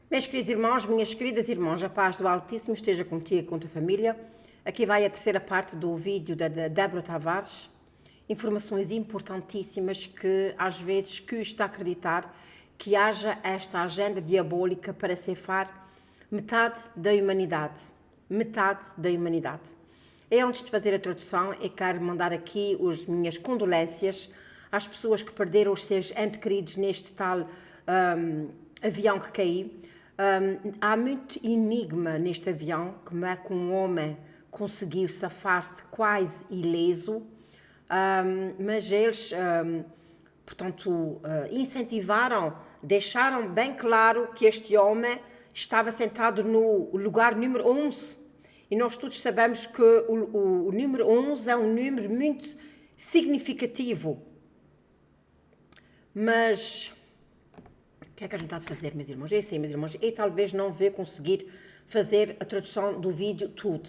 Meus queridos irmãos, minhas queridas irmãs, a paz do Altíssimo esteja contigo e com a tua família. Aqui vai a terceira parte do vídeo da Débora Tavares. Informações importantíssimas que às vezes custa acreditar que haja esta agenda diabólica para ceifar metade da humanidade. Metade da humanidade. Antes de fazer a tradução, eu quero mandar aqui as minhas condolências às pessoas que perderam os seus entes queridos neste tal avião que caiu. Há muito enigma neste avião, como é que um homem conseguiu safar-se quase ileso, mas eles, portanto, incentivaram, deixaram bem claro que este homem estava sentado no lugar número 11. E nós todos sabemos que o número 11 é um número muito significativo. Mas o que é que a gente está a fazer, meus irmãos? É assim, meus irmãos, eu talvez não vou conseguir fazer a tradução do vídeo tudo,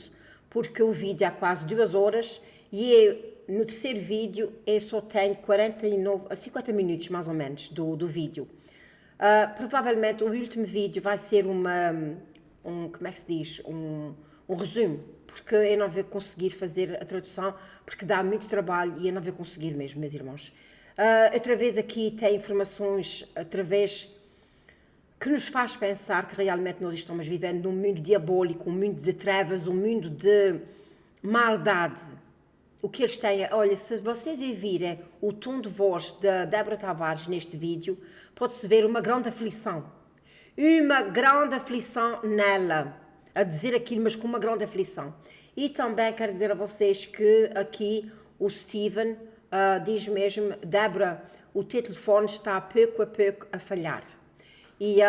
porque o vídeo é quase 2 horas e eu, no terceiro vídeo eu só tenho 50 minutos mais ou menos do vídeo. Provavelmente o último vídeo vai ser como é que se diz? Um resumo, porque eu não vou conseguir fazer a tradução, porque dá muito trabalho e eu não vou conseguir mesmo, meus irmãos. Outra vez aqui tem informações através que nos faz pensar que realmente nós estamos vivendo num mundo diabólico, um mundo de trevas, um mundo de maldade. O que eles têm, olha, se vocês ouvirem o tom de voz da Débora Tavares neste vídeo, pode-se ver uma grande aflição. Uma grande aflição nela, a dizer aquilo, mas com uma grande aflição. E também quero dizer a vocês que aqui o Steven diz mesmo, Débora, o teu telefone está a pouco a falhar. E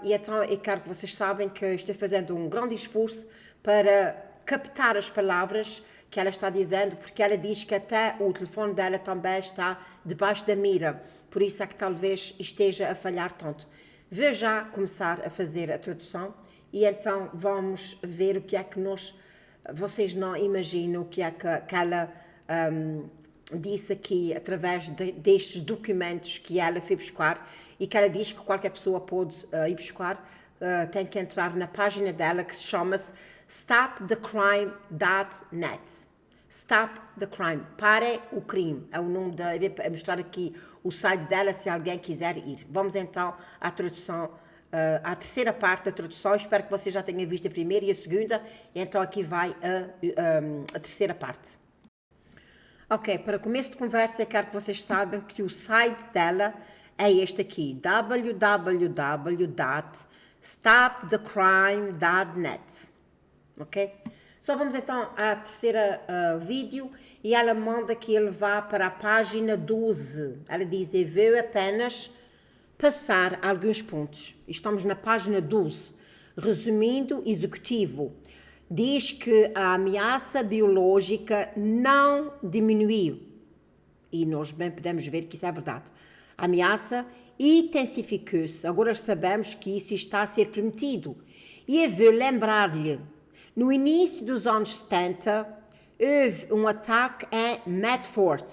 então eu quero que vocês saibam que estou fazendo um grande esforço para captar as palavras que ela está dizendo, porque ela diz que até o telefone dela também está debaixo da mira, por isso é que talvez esteja a falhar tanto. Vou já começar a fazer a tradução e então vamos ver o que é que vocês não imaginam, o que é que ela disse aqui através destes documentos que ela foi buscar e que ela diz que qualquer pessoa pode ir buscar, tem que entrar na página dela que se chama-se stopthecrime.net. Stop the crime. Pare o crime. É o nome eu vou mostrar aqui o site dela se alguém quiser ir. Vamos então à tradução, à terceira parte da tradução. Espero que você já tenha visto a primeira e a segunda. E então aqui vai a terceira parte. Ok, para começo de conversa, eu quero que vocês saibam que o site dela é este aqui, www.stopthecrime.net. Ok? Só vamos então à terceira vídeo e ela manda que ele vá para a página 12. Ela diz, eu vou apenas passar alguns pontos. Estamos na página 12. Resumindo, executivo. Diz que a ameaça biológica não diminuiu. E nós bem podemos ver que isso é verdade. A ameaça intensificou-se. Agora sabemos que isso está a ser permitido. E eu vou lembrar-lhe, no início dos anos 70, houve um ataque em Medford,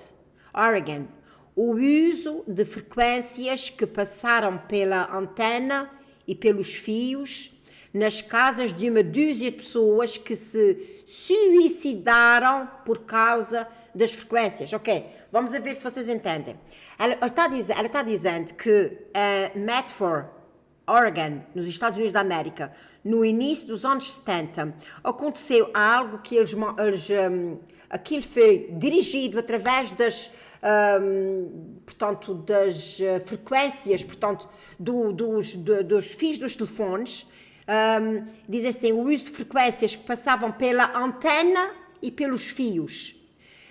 Oregon. O uso de frequências que passaram pela antena e pelos fios nas casas de uma dúzia de pessoas que se suicidaram por causa das frequências. Ok, vamos a ver se vocês entendem. Ela está dizendo que Medford, Oregon, nos Estados Unidos da América, no início dos anos 70, aconteceu algo que aquilo foi dirigido através das frequências, portanto, dos fios dos telefones. Diz assim, o uso de frequências que passavam pela antena e pelos fios.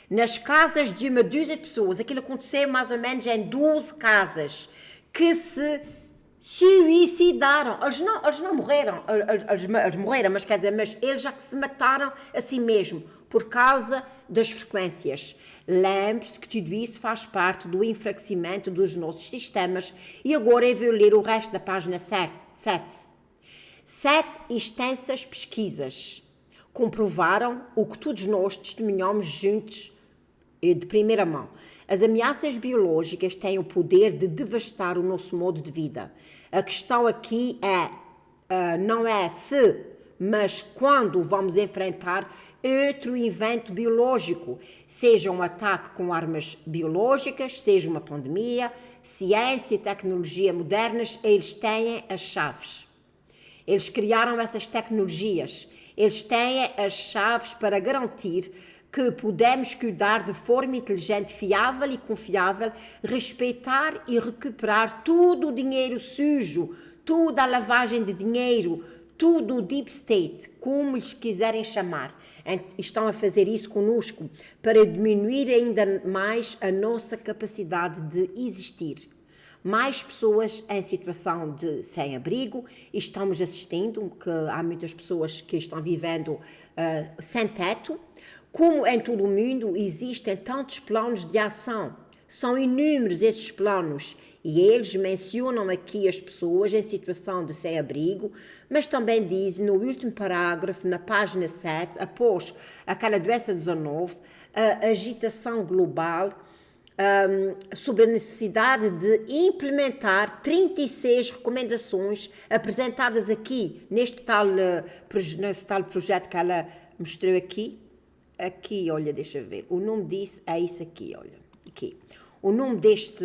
Nas casas de uma dúzia de pessoas, aquilo aconteceu mais ou menos em 12 casas, que se suicidaram. Eles não morreram, eles morreram, mas quer dizer, mas eles já que se mataram a si mesmo, por causa das frequências. Lembre-se que tudo isso faz parte do enfraquecimento dos nossos sistemas e agora eu vou ler o resto da página 7. 7 extensas pesquisas comprovaram o que todos nós testemunhamos juntos de primeira mão. As ameaças biológicas têm o poder de devastar o nosso modo de vida. A questão aqui é não é se, mas quando vamos enfrentar outro evento biológico, seja um ataque com armas biológicas, seja uma pandemia, ciência e tecnologia modernas, eles têm as chaves. Eles criaram essas tecnologias, eles têm as chaves para garantir que podemos cuidar de forma inteligente, fiável e confiável, respeitar e recuperar todo o dinheiro sujo, toda a lavagem de dinheiro, tudo o deep state, como lhes quiserem chamar. Estão a fazer isso conosco para diminuir ainda mais a nossa capacidade de existir. Mais pessoas em situação de sem-abrigo, estamos assistindo que há muitas pessoas que estão vivendo sem teto. Como em todo o mundo existem tantos planos de ação, são inúmeros esses planos e eles mencionam aqui as pessoas em situação de sem-abrigo, mas também dizem no último parágrafo, na página 7, após aquela doença 19, a agitação global, sobre a necessidade de implementar 36 recomendações apresentadas aqui, neste tal projeto que ela mostrou aqui. Aqui, olha, deixa eu ver, o nome disso é isso aqui, olha, aqui. O nome deste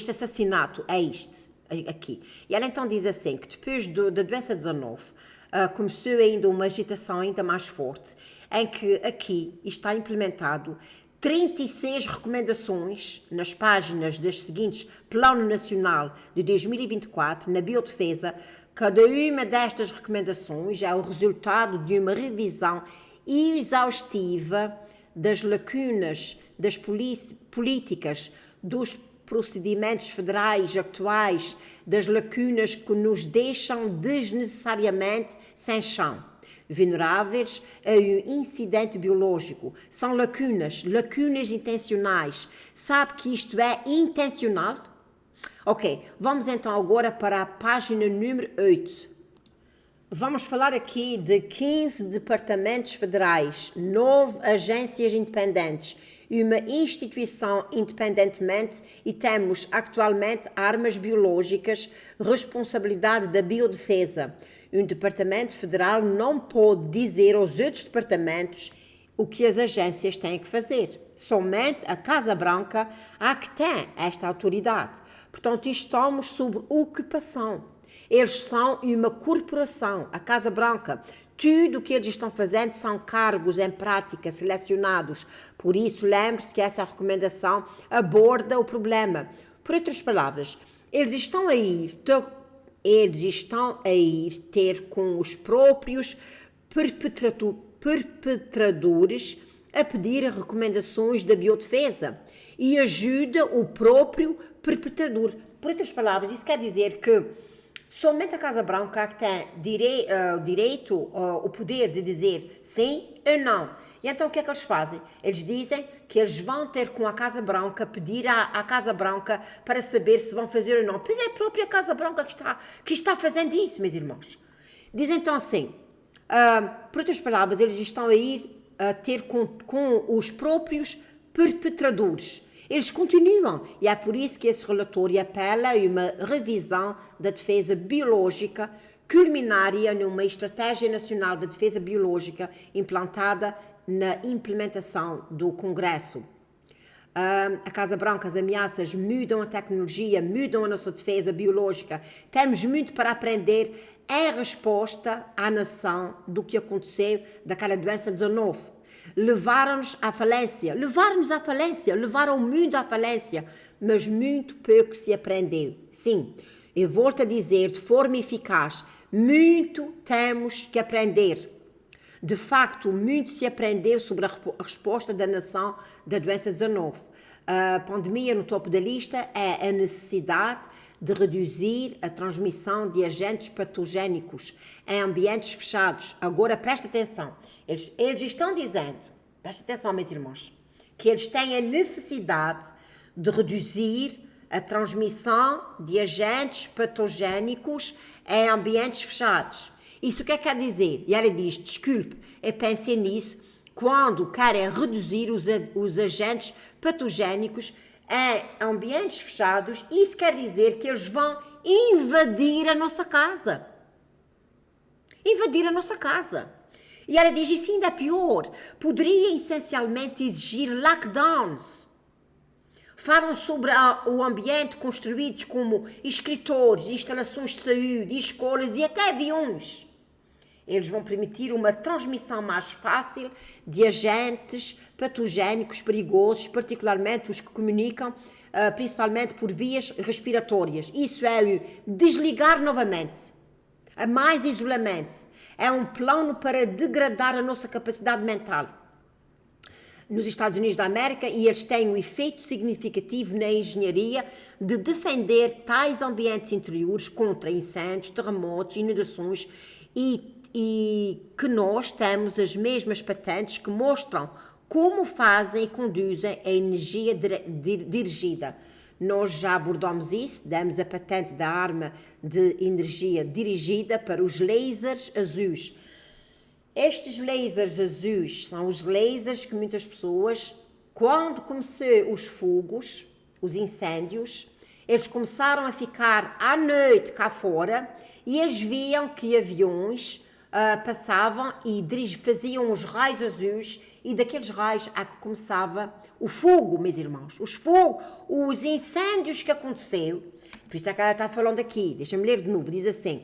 assassinato é este, aqui. E ela então diz assim, que depois da doença 19, começou ainda uma agitação ainda mais forte, em que aqui está implementado 36 recomendações nas páginas das seguintes Plano Nacional de 2024 na Biodefesa. Cada uma destas recomendações é o resultado de uma revisão exaustiva das lacunas das políticas, dos procedimentos federais atuais, das lacunas que nos deixam desnecessariamente sem chão, vulneráveis a um incidente biológico. São lacunas intencionais. Sabe que isto é intencional? Ok, vamos então agora para a página número 8. Vamos falar aqui de 15 departamentos federais, 9 agências independentes, uma instituição independentemente e temos atualmente armas biológicas, responsabilidade da biodefesa. Um departamento federal não pode dizer aos outros departamentos o que as agências têm que fazer. Somente a Casa Branca é que tem esta autoridade. Portanto, estamos sob ocupação. Eles são uma corporação, a Casa Branca. Tudo o que eles estão fazendo são cargos em prática selecionados. Por isso, lembre-se que essa recomendação aborda o problema. Por outras palavras, eles estão a ir ter com os próprios perpetradores a pedir recomendações da biodefesa e ajuda o próprio perpetrador. Por outras palavras, isso quer dizer que somente a Casa Branca que tem o poder de dizer sim ou não. E então o que é que eles fazem? Eles dizem que eles vão ter com a Casa Branca, pedir à Casa Branca para saber se vão fazer ou não. Pois é a própria Casa Branca que está fazendo isso, meus irmãos. Dizem então assim, por outras palavras, eles estão a ir ter com os próprios perpetradores. Eles continuam e é por isso que esse relatório apela a uma revisão da defesa biológica culminaria numa Estratégia Nacional de Defesa Biológica implantada na implementação do Congresso. A Casa Branca, as ameaças mudam a tecnologia, mudam a nossa defesa biológica. Temos muito para aprender em resposta à nação do que aconteceu daquela doença 19. Levaram-nos à falência, levaram o mundo à falência, mas muito pouco se aprendeu. Sim, eu volto a dizer de forma eficaz, muito temos que aprender. De facto, muito se aprendeu sobre a resposta da nação da doença 19. A pandemia no topo da lista é a necessidade de reduzir a transmissão de agentes patogénicos em ambientes fechados. Agora, presta atenção. Eles estão dizendo, presta atenção, meus irmãos, que eles têm a necessidade de reduzir a transmissão de agentes patogénicos em ambientes fechados. Isso o que é que quer dizer? E ela diz, desculpe, eu pensei nisso quando querem reduzir os agentes patogénicos em ambientes fechados. Isso quer dizer que eles vão invadir a nossa casa. invadir a nossa casa. E ela diz, isso ainda é pior, poderia essencialmente exigir lockdowns. Falam sobre o ambiente construídos como escritórios, instalações de saúde, escolas e até aviões. Eles vão permitir uma transmissão mais fácil de agentes patogénicos perigosos, particularmente os que comunicam principalmente por vias respiratórias. Isso é o desligar novamente, é mais isolamento, é um plano para degradar a nossa capacidade mental. Nos Estados Unidos da América, e eles têm um efeito significativo na engenharia de defender tais ambientes interiores contra incêndios, terremotos, inundações e que nós temos as mesmas patentes que mostram como fazem e conduzem a energia dirigida. Nós já abordamos isso, demos a patente da arma de energia dirigida para os lasers azuis. Estes lasers azuis são os lasers que muitas pessoas, quando começaram os fogos, os incêndios, eles começaram a ficar à noite cá fora e eles viam que aviões passavam e faziam os raios azuis e daqueles raios é que começava o fogo, meus irmãos. Os incêndios que aconteceu, por isso é que ela está falando aqui, deixa-me ler de novo, diz assim...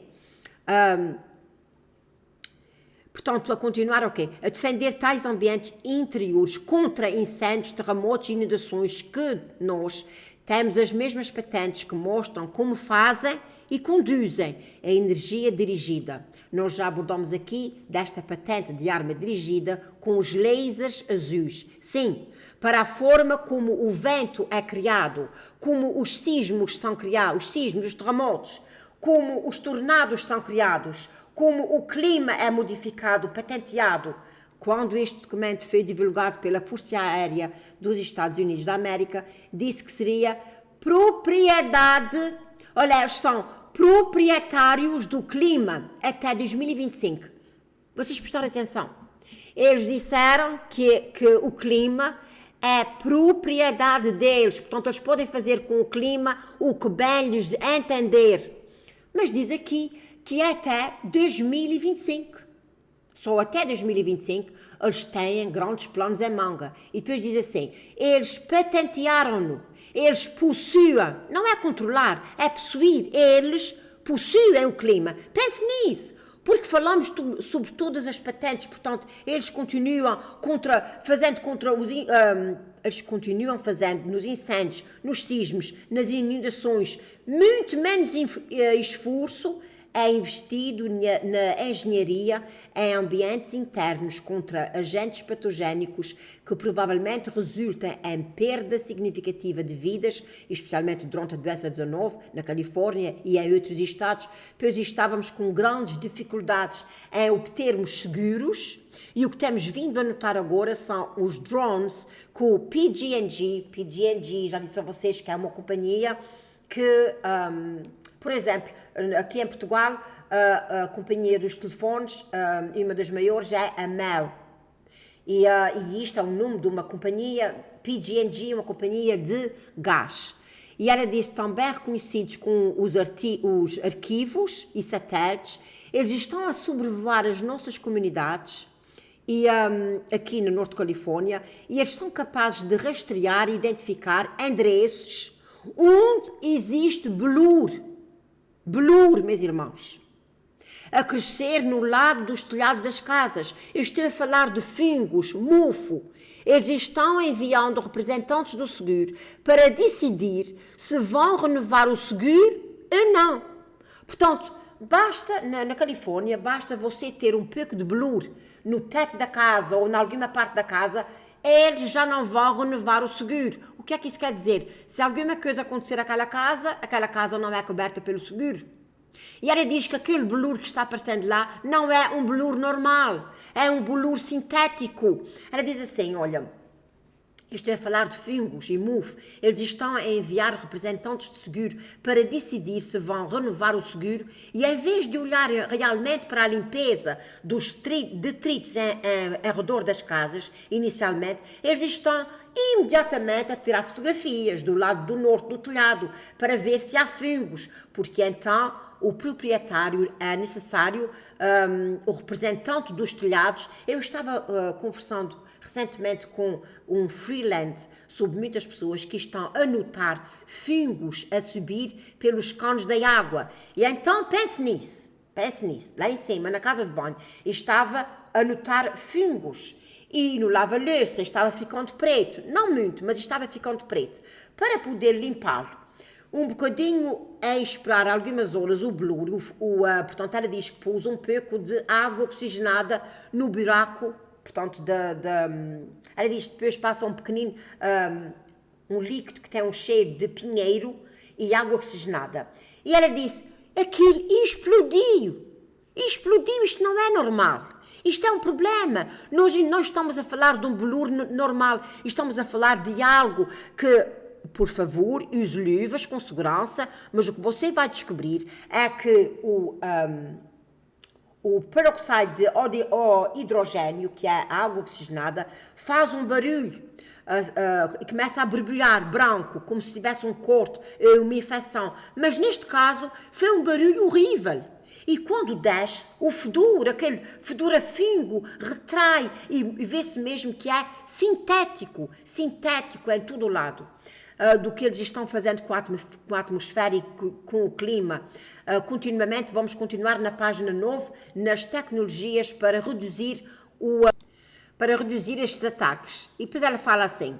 Portanto, a continuar, a defender tais ambientes interiores contra incêndios, terremotos e inundações que nós temos as mesmas patentes que mostram como fazem e conduzem a energia dirigida. Nós já abordamos aqui desta patente de arma dirigida com os lasers azuis. Sim, para a forma como o vento é criado, como os sismos são criados, os sismos, os terremotos, como os tornados são criados, como o clima é modificado, patenteado. Quando este documento foi divulgado pela Força Aérea dos Estados Unidos da América, disse que seria propriedade, olha, eles são proprietários do clima até 2025. Vocês prestaram atenção? Eles disseram que o clima é propriedade deles, portanto eles podem fazer com o clima o que bem lhes entender. Mas diz aqui que é até 2025. Só até 2025 eles têm grandes planos em manga. E depois diz assim, eles patentearam-no, eles possuem, não é controlar, é possuir, eles possuem o clima. Pense nisso, porque falamos sobre todas as patentes, portanto, eles continuam fazendo nos incêndios, nos sismos, nas inundações, muito menos esforço é investido na engenharia em ambientes internos contra agentes patogénicos que provavelmente resultem em perda significativa de vidas, especialmente durante a doença 19, na Califórnia e em outros estados, pois estávamos com grandes dificuldades em obtermos seguros. E o que temos vindo a notar agora são os drones com o PG&G, já disse a vocês que é uma companhia que... por exemplo, aqui em Portugal, a companhia dos telefones, uma das maiores é a Mel. E isto é o nome de uma companhia, PG&G, uma companhia de gás. E ela disse também reconhecidos com os arquivos e satélites, eles estão a sobrevoar as nossas comunidades, e aqui no Norte de Califórnia, e eles são capazes de rastrear e identificar endereços onde existe blur, meus irmãos, a crescer no lado dos telhados das casas. Eu estou a falar de fungos, mofo. Eles estão enviando representantes do seguro para decidir se vão renovar o seguro ou não. Portanto, na Califórnia, basta você ter um pouco de blur no teto da casa ou em alguma parte da casa, eles já não vão renovar o seguro. O que é que isso quer dizer? Se alguma coisa acontecer àquela casa não é coberta pelo seguro. E ela diz que aquele blur que está aparecendo lá não é um blur normal, é um blur sintético. Ela diz assim, olha, estou a falar de fungos e mofo, eles estão a enviar representantes de seguro para decidir se vão renovar o seguro e em vez de olhar realmente para a limpeza dos detritos ao redor das casas, inicialmente, eles estão imediatamente a tirar fotografias do lado do norte do telhado para ver se há fungos, porque então o proprietário é necessário, o representante dos telhados. Eu estava conversando recentemente com um freelance sobre muitas pessoas que estão a notar fungos a subir pelos canos da água. E então pense nisso, lá em cima, na casa de banho, estava a notar fungos. E no lava-louça estava ficando preto, não muito, mas estava ficando preto. Para poder limpá-lo, um bocadinho a esperar algumas horas o blur, portanto ela diz que pôs um pouco de água oxigenada no buraco, portanto, ela diz que depois passa um pequenino, um líquido que tem um cheiro de pinheiro e água oxigenada. E ela disse, aquilo explodiu, isto não é normal. Isto é um problema. Nós estamos a falar de um blur normal. Estamos a falar de algo que, por favor, use luvas com segurança, mas o que você vai descobrir é que o peróxido de hidrogênio, que é a água oxigenada, faz um barulho e começa a borbulhar branco, como se tivesse um corte, uma infecção. Mas neste caso foi um barulho horrível. E quando desce, o fedor, aquele fedor a fungo, retrai e vê-se mesmo que é sintético em todo o lado. Do que eles estão fazendo com a atmosfera e com o clima. Continuamente vamos continuar na página 9, nas tecnologias para reduzir estes ataques. E depois ela fala assim,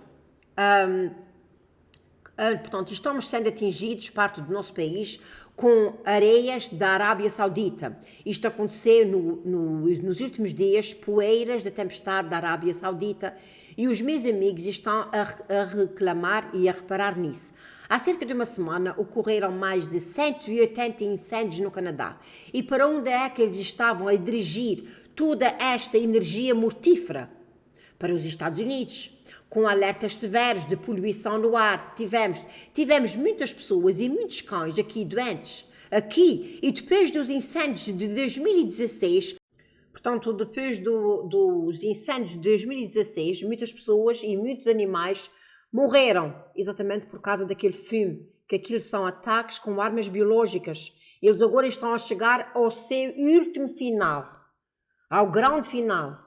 portanto, estamos sendo atingidos, parte do nosso país, com areias da Arábia Saudita. Isto aconteceu nos últimos dias, poeiras da tempestade da Arábia Saudita, e os meus amigos estão a reclamar e a reparar nisso. Há cerca de uma semana ocorreram mais de 180 incêndios no Canadá. E para onde é que eles estavam a dirigir toda esta energia mortífera? Para os Estados Unidos, com alertas severos de poluição no ar. Tivemos muitas pessoas e muitos cães aqui doentes. Aqui, e depois dos incêndios de 2016, portanto, depois dos incêndios de 2016, muitas pessoas e muitos animais morreram, exatamente por causa daquele fumo, que aquilo são ataques com armas biológicas. Eles agora estão a chegar ao seu último final, ao grande final,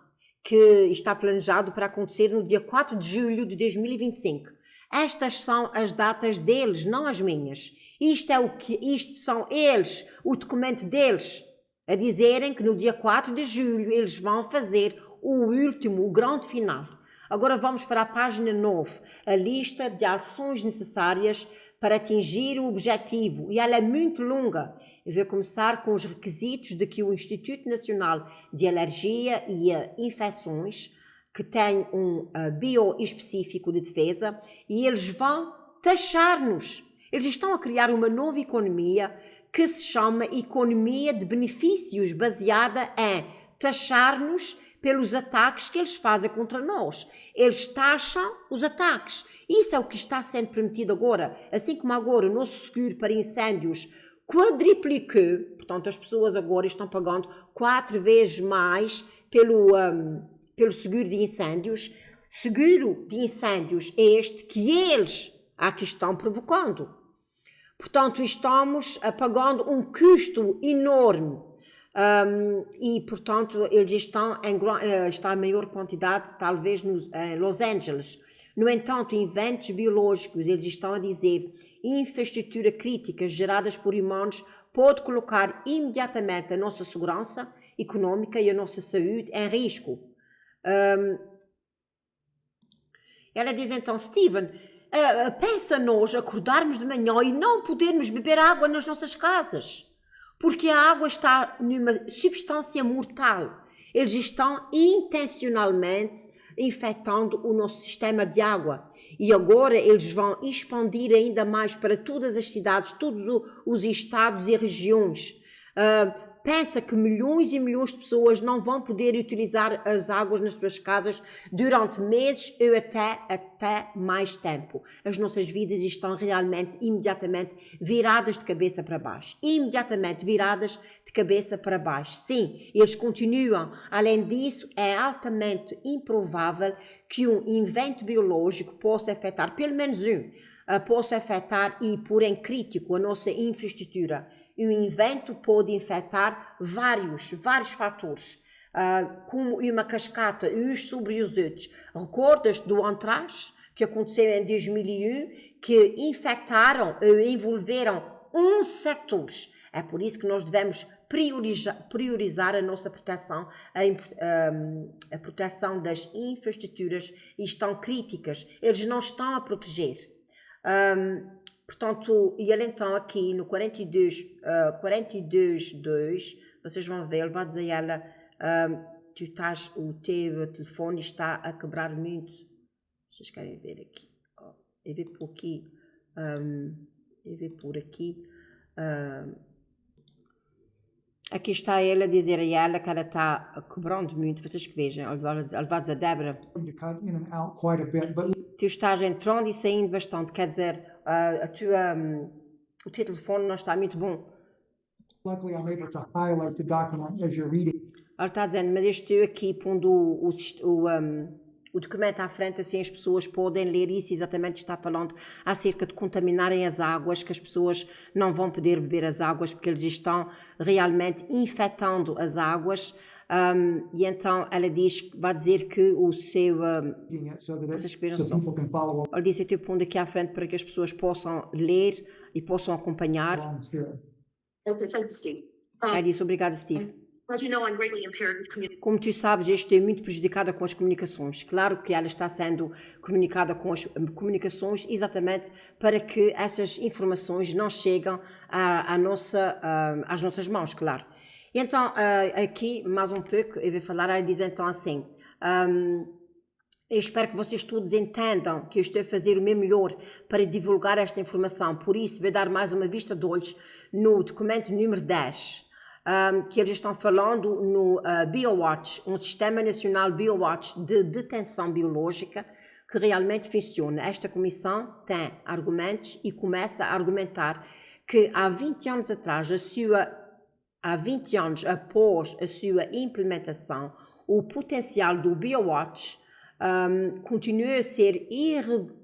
que está planejado para acontecer no dia 4 de julho de 2025. Estas são as datas deles, não as minhas. Isto são eles, o documento deles, a dizerem que no dia 4 de julho eles vão fazer o grande final. Agora vamos para a página 9, a lista de ações necessárias para atingir o objetivo, e ela é muito longa. Eu vou começar com os requisitos de que o Instituto Nacional de Alergia e Infecções, que tem um bioespecífico de defesa, e eles vão taxar-nos. Eles estão a criar uma nova economia que se chama economia de benefícios, baseada em taxar-nos pelos ataques que eles fazem contra nós. Eles taxam os ataques. Isso é o que está sendo permitido agora. Assim como agora o nosso seguro para incêndios quadriplicou, portanto as pessoas agora estão pagando 4 vezes mais pelo seguro de incêndios. Seguro de incêndios é este que eles aqui estão provocando. Portanto, estamos pagando um custo enorme. E, portanto, eles estão em maior quantidade, talvez, em Los Angeles. No entanto, eventos biológicos, eles estão a dizer, infraestrutura crítica geradas por humanos pode colocar imediatamente a nossa segurança econômica e a nossa saúde em risco. Ela diz então, Steven, pensa nós acordarmos de manhã e não podermos beber água nas nossas casas, porque a água está numa substância mortal. Eles estão intencionalmente infectando o nosso sistema de água. E agora eles vão expandir ainda mais para todas as cidades, todos os estados e regiões. pensa que milhões e milhões de pessoas não vão poder utilizar as águas nas suas casas durante meses ou até mais tempo. As nossas vidas estão realmente, imediatamente viradas de cabeça para baixo. Imediatamente viradas de cabeça para baixo. Sim, eles continuam. Além disso, é altamente improvável que um invento biológico possa afetar, pelo menos possa afetar e pôr em crítico a nossa infraestrutura. E o invento pode afetar vários fatores, como uma cascata, uns sobre os outros. Recordas do Antrax, que aconteceu em 2001, que infectaram ou envolveram setores. É por isso que nós devemos priorizar a nossa proteção, a proteção das infraestruturas estão críticas. Eles não estão a proteger. Portanto, e ele então aqui no 42.2, vocês vão ver, ele vai dizer a ela, o teu telefone está a quebrar muito. Vocês querem ver aqui? Eu vou por aqui. Aqui está ele a dizer a ela que ela está quebrando muito. Vocês que vejam, ele vai dizer a Débora. Tu estás entrando e saindo bastante, quer dizer, o teu telefone não está muito bom. Luckily, I'm able to highlight the document as you're reading. Ela está dizendo, mas eu estou aqui pondo o documento à frente, assim as pessoas podem ler isso, exatamente está falando acerca de contaminarem as águas, que as pessoas não vão poder beber as águas porque eles estão realmente infectando as águas. E então ela vai dizer que o seu... vocês que vejam só. Ela disse, eu estou pondo aqui à frente para que as pessoas possam ler e possam acompanhar. Okay, thank you, Steve. Ela disse, obrigada, Steve. As you know, I'm greatly impaired with communication. Como tu sabes, eu estou muito prejudicada com as comunicações. Claro que ela está sendo comunicada com as comunicações exatamente para que essas informações não cheguem às nossas mãos, claro. E então, aqui, mais um pouco, eu vou falar, ela diz então assim, eu espero que vocês todos entendam que eu estou a fazer o meu melhor para divulgar esta informação, por isso vou dar mais uma vista de olhos no documento número 10, que eles estão falando no BioWatch, um Sistema Nacional BioWatch de Detenção Biológica que realmente funciona. Esta comissão tem argumentos e começa a argumentar que há 20 anos atrás, há 20 anos após a sua implementação, o potencial do BioWatch continua a ser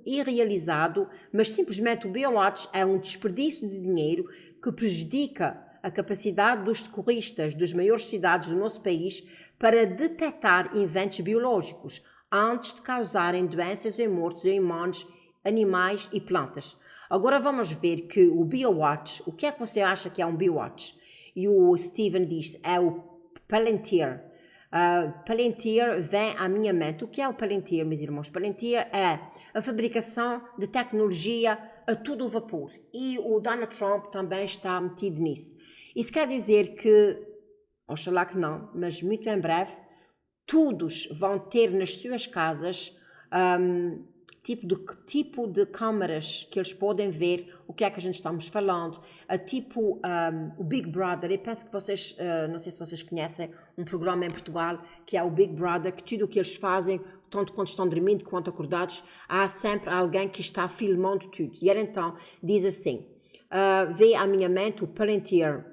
irrealizado, mas simplesmente o BioWatch é um desperdício de dinheiro que prejudica a capacidade dos socorristas das maiores cidades do nosso país para detectar eventos biológicos antes de causarem doenças e mortes em humanos, animais e plantas. Agora vamos ver que o BioWatch, o que é que você acha que é um BioWatch? E o Steven diz, é o Palantir. Palantir vem à minha mente. O que é o Palantir, meus irmãos? Palantir é a fabricação de tecnologia a todo vapor. E o Donald Trump também está metido nisso. Isso quer dizer que, oxalá que não, mas muito em breve, todos vão ter nas suas casas tipo de câmaras que eles podem ver o que é que a gente estamos falando, o Big Brother. Eu penso que vocês, não sei se vocês conhecem um programa em Portugal que é o Big Brother, que tudo o que eles fazem, tanto quando estão dormindo quanto acordados, há sempre alguém que está filmando tudo. E ele então diz assim, vê à minha mente o Palantir,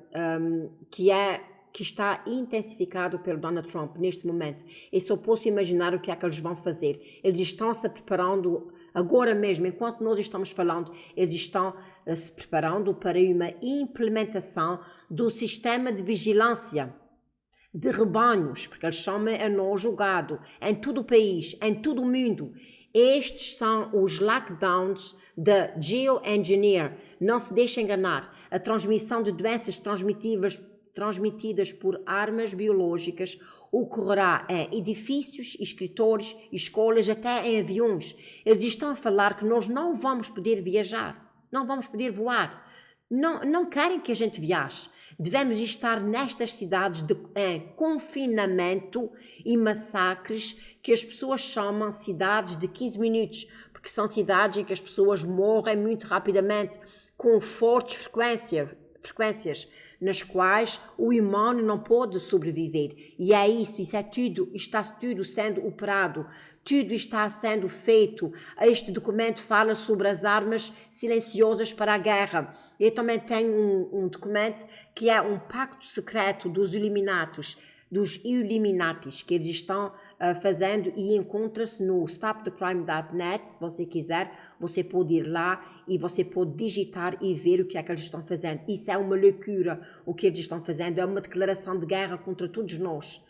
que está intensificado pelo Donald Trump neste momento. Eu só posso imaginar o que é que eles vão fazer. Eles estão se preparando, agora mesmo, enquanto nós estamos falando, eles estão se preparando para uma implementação do sistema de vigilância de rebanhos, porque eles chamam a nós o gado, em todo o país, em todo o mundo. Estes são os lockdowns da Geoengineer. Não se deixe enganar. A transmissão de doenças transmitidas por armas biológicas ocorrerá em edifícios, escritórios, escolas, até em aviões. Eles estão a falar que nós não vamos poder viajar, não vamos poder voar. Não querem que a gente viaje. Devemos estar nestas cidades em confinamento e massacres que as pessoas chamam cidades de 15 minutos, porque são cidades em que as pessoas morrem muito rapidamente, com forte frequência. frequências nas quais o humano não pode sobreviver. E é isso é tudo, está tudo sendo operado, tudo está sendo feito. Este documento fala sobre as armas silenciosas para a guerra. Eu também tenho um documento que é um pacto secreto dos Illuminatis, que eles estão fazendo, e encontra-se no stopthecrime.net. Se você quiser, você pode ir lá e você pode digitar e ver o que é que eles estão fazendo. Isso é uma loucura, o que eles estão fazendo, é uma declaração de guerra contra todos nós.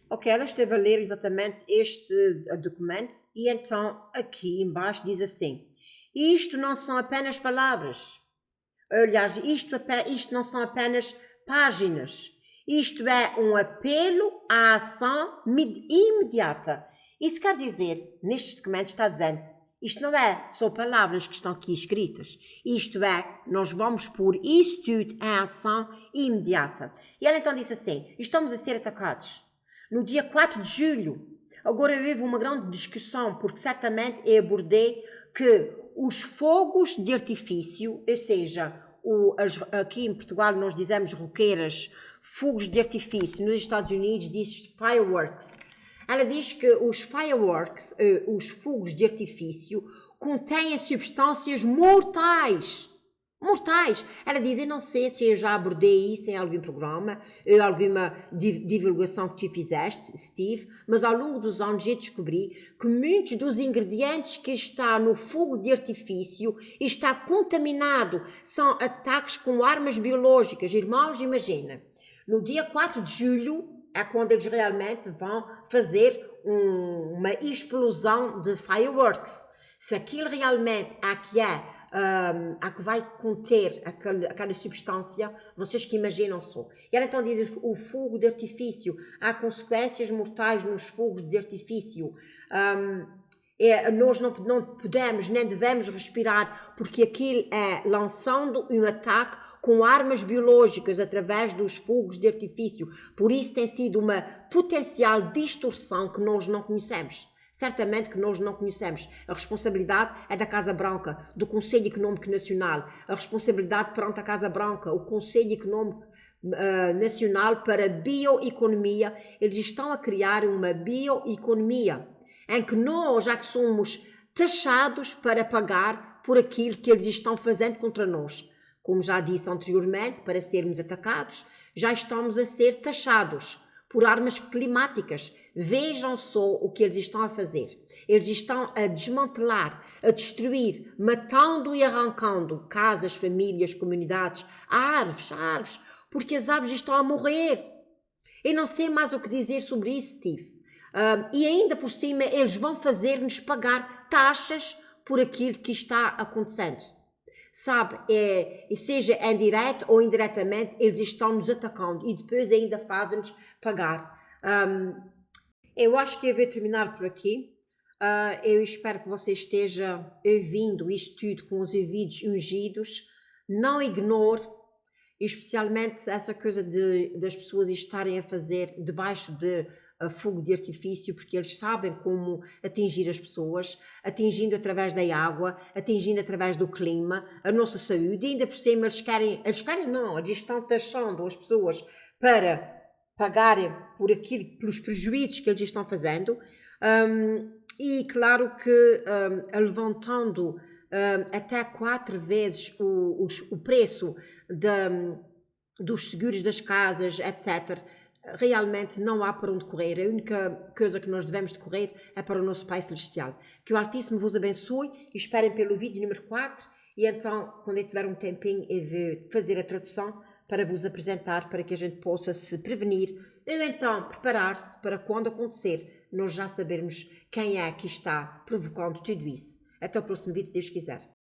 Ok, ela esteve a ler exatamente este documento e então aqui embaixo diz assim: isto não são apenas palavras, aliás, isto não são apenas páginas. Isto é um apelo à ação imediata. Isso quer dizer, neste documento está dizendo, isto não é só palavras que estão aqui escritas. Isto é, nós vamos pôr isso tudo em ação imediata. E ela então disse assim, estamos a ser atacados. No dia 4 de julho, agora houve uma grande discussão, porque certamente eu abordei que os fogos de artifício, ou seja, aqui em Portugal nós dizemos roqueiras, fogos de artifício, nos Estados Unidos diz fireworks. Ela diz que os fireworks, os fogos de artifício, contêm substâncias mortais. Mortais. Ela diz, eu não sei se eu já abordei isso em algum programa, ou alguma divulgação que tu fizeste, Steve, mas ao longo dos anos eu descobri que muitos dos ingredientes que está no fogo de artifício está contaminado. São ataques com armas biológicas. Irmãos, imagina, no dia 4 de julho é quando eles realmente vão fazer uma explosão de fireworks. Se aquilo realmente é que vai conter aquela substância, vocês que imaginam só. E ela então diz, o fogo de artifício, há consequências mortais nos fogos de artifício. Nós não podemos nem devemos respirar, porque aquilo é lançando um ataque com armas biológicas através dos fogos de artifício. Por isso tem sido uma potencial distorção que nós não conhecemos. Certamente que nós não conhecemos. A responsabilidade é da Casa Branca, do Conselho Económico Nacional. A responsabilidade perante a Casa Branca, o Conselho Económico Nacional para a Bioeconomia. Eles estão a criar uma bioeconomia em que nós já que somos taxados para pagar por aquilo que eles estão fazendo contra nós. Como já disse anteriormente, para sermos atacados, já estamos a ser taxados por armas climáticas. Vejam só o que eles estão a fazer. Eles estão a desmantelar, a destruir, matando e arrancando casas, famílias, comunidades, árvores, porque as árvores estão a morrer. Eu não sei mais o que dizer sobre isso, Steve. E ainda por cima eles vão fazer-nos pagar taxas por aquilo que está acontecendo. Sabe, seja em direto ou indiretamente, eles estão nos atacando e depois ainda fazem-nos pagar. Eu acho que eu vou terminar por aqui. Eu espero que você esteja ouvindo isto tudo com os ouvidos ungidos. Não ignore, especialmente essa coisa das pessoas estarem a fazer debaixo de fogo de artifício, porque eles sabem como atingir as pessoas, atingindo através da água, atingindo através do clima, a nossa saúde, e ainda por cima eles estão taxando as pessoas para pagarem pelos prejuízos que eles estão fazendo, e claro que levantando até 4 vezes o preço dos seguros das casas, etc., realmente não há para onde correr. A única coisa que nós devemos de correr é para o nosso Pai Celestial. Que o Altíssimo vos abençoe e esperem pelo vídeo número 4 e então, quando eu tiver um tempinho, eu vou fazer a tradução para vos apresentar, para que a gente possa se prevenir ou então preparar-se para quando acontecer, nós já sabermos quem é que está provocando tudo isso. Até o próximo vídeo, se Deus quiser.